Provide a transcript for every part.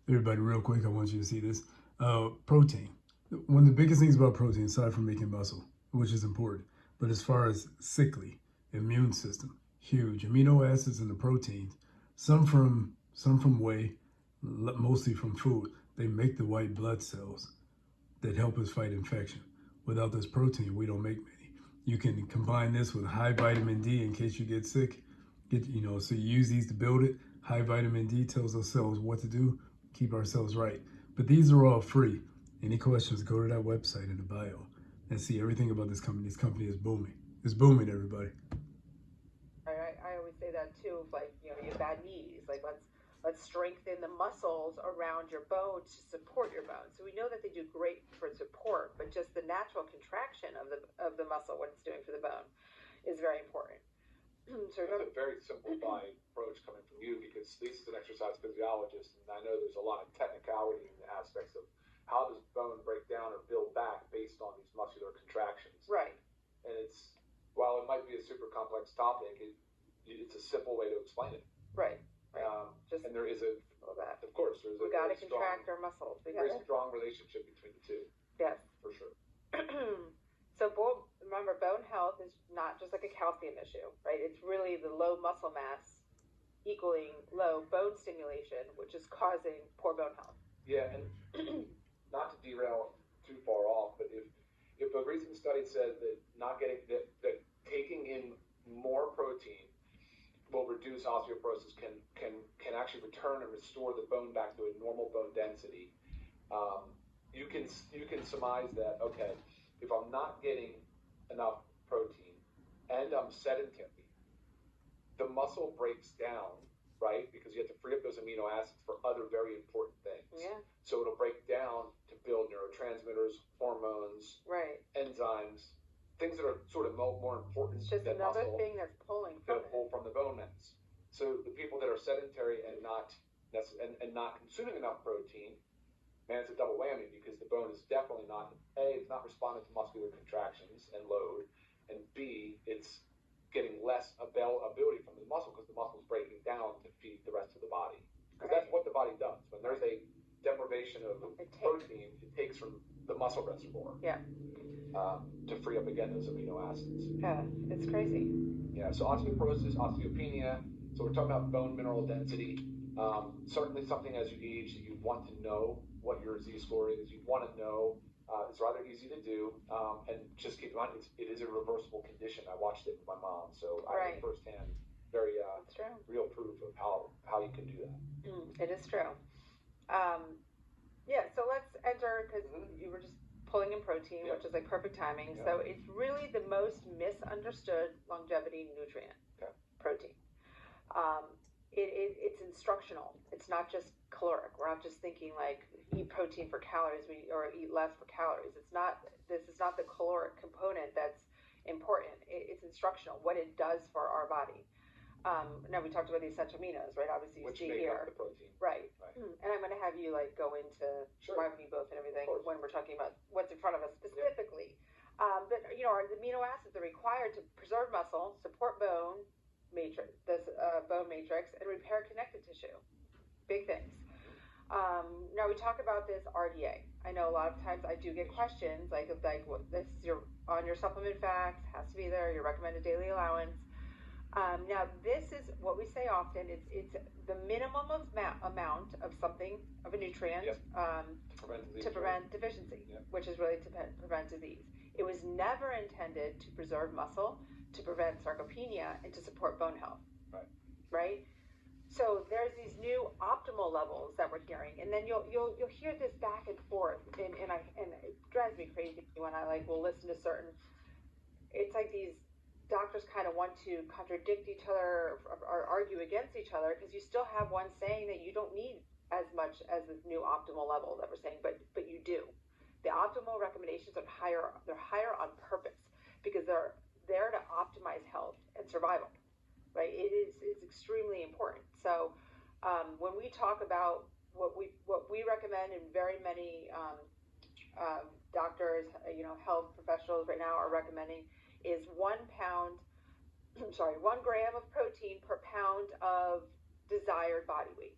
Everybody, real quick, I want you to see this. Protein. One of the biggest things about protein, aside from making muscle, which is important, but as far as sickly, immune system, huge. Amino acids in the proteins, some from whey, mostly from food. They make the white blood cells that help us fight infection. Without this protein, we don't make many. You can combine this with high vitamin D in case you get sick. So you use these to build it. High vitamin D tells our cells what to do, keep ourselves right. But these are all free. Any questions, go to that website in the bio and see everything about this company. This company is booming. It's booming, everybody. I always say that too. Like, you have bad knees. Like, let's strengthen the muscles around your bones to support your bones. So we know that they do great for support, but just the natural contraction of the muscle, what it's doing for the bone, is very important. So that's a very simplified approach coming from you, because Lisa's an exercise physiologist, and I know there's a lot of technicality in the aspects of how does bone break down or build back based on these muscular contractions. Right. And while it might be a super complex topic, it's a simple way to explain it. Right. And there is of course, we got to contract our muscles. There's a strong relationship between the two. Yes. For sure. So remember, bone health is not just like a calcium issue, right? It's really the low muscle mass equaling low bone stimulation, which is causing poor bone health. Yeah, and not to derail too far off, but if a recent study says that that taking in more protein will reduce osteoporosis, can actually return and restore the bone back to a normal bone density, you can surmise that, okay, if I'm not getting enough protein and I'm sedentary, the muscle breaks down, right? Because you have to free up those amino acids for other very important things. Yeah. So it'll break down to build neurotransmitters, hormones, right, enzymes, things that are sort of more important. It's just than another muscle, thing that's pulling from pull from the bone mass. So the people that are sedentary and not consuming enough protein, man, it's a double whammy, because the bone is definitely not, A, it's not responding to muscular contractions and load, and B, it's getting less ability from the muscle because the muscle's breaking down to feed the rest of the body. Because that's what the body does. When there's a deprivation of protein, it takes from the muscle reservoir. Yeah. To free up again those amino acids. Yeah, it's crazy. Yeah, so osteoporosis, osteopenia. So we're talking about bone mineral density. Certainly something as you age that you want to know what your Z-score is. You want to know. It's rather easy to do, and just keep in mind it is a reversible condition. I watched it with my mom, so I have firsthand very real proof of how you can do that. It is true. Yeah, so let's enter, because you were just pulling in protein, which is like perfect timing. So it's really the most misunderstood longevity nutrient. Protein. It's instructional. It's not just caloric. We're not just thinking like eat protein for calories or eat less for calories. This is not the caloric component that's important. It's instructional, what it does for our body. Now we talked about the essential aminos, right? Obviously, which make up the protein, right? And I'm going to have you like go into remind me both and everything when we're talking about what's in front of us specifically. But the amino acids are required to preserve muscle, support bone matrix, bone matrix, and repair connective tissue. Big things. Now we talk about this RDA. I know a lot of times I do get questions like what this is on your supplement facts, has to be there, your recommended daily allowance. Now this is what we say often. It's the minimum amount of something, of a nutrient, to prevent deficiency, which is really to prevent disease. It was never intended to preserve muscle, to prevent sarcopenia, and to support bone health. Right? So there's these new optimal levels that we're hearing, and then you'll hear this back and forth, and it drives me crazy when I will listen to certain. It's like these doctors kind of want to contradict each other or argue against each other, because you still have one saying that you don't need as much as this new optimal level that we're saying, but you do. The optimal recommendations are higher. They're higher on purpose because they're there to optimize health and survival. Right? It's extremely important. So when we talk about what we recommend, and very many doctors, health professionals right now are recommending, is 1 pound, 1 gram of protein per pound of desired body weight.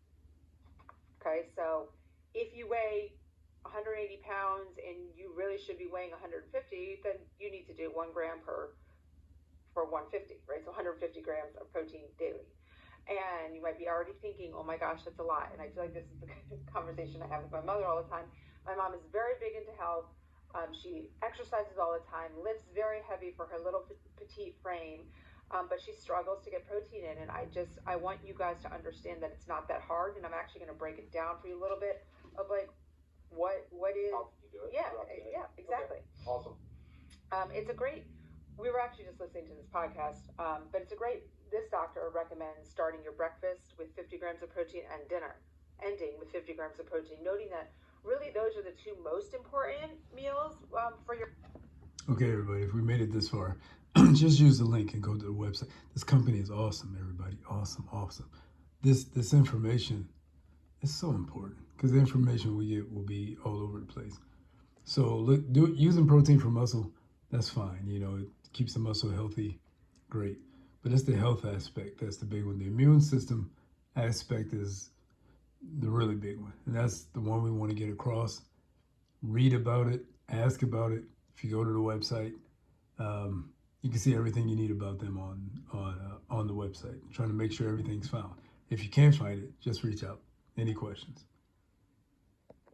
Okay, Okay, so if you weigh 180 pounds and you really should be weighing 150, then you need to do 1 gram for 150, right? So 150 grams of protein daily. And you might be already thinking, oh my gosh, that's a lot. And I feel like this is the conversation I have with my mother all the time. My mom is very big into health. She exercises all the time, lifts very heavy for her little petite frame, but she struggles to get protein in. And I want you guys to understand that it's not that hard. And I'm actually going to break it down for you a little bit of like what is. How can you do it? Yeah, exactly. Okay. Awesome. It's a great. We were actually just listening to this podcast, but it's a great. This doctor recommends starting your breakfast with 50 grams of protein and dinner ending with 50 grams of protein, noting that really those are the 2 most important meals for your. Okay, everybody, if we made it this far, just use the link and go to the website. This company is awesome, everybody. Awesome, awesome. This information is so important because the information we get will be all over the place. So using protein for muscle, that's fine. You know, it keeps the muscle healthy, great. But it's the health aspect that's the big one. The immune system aspect is the really big one, and that's the one we want to get across. Read about it, ask about it. If you go to the website, you can see everything you need about them on the website. Trying to make sure everything's found. If you can't find it, just reach out. Any questions?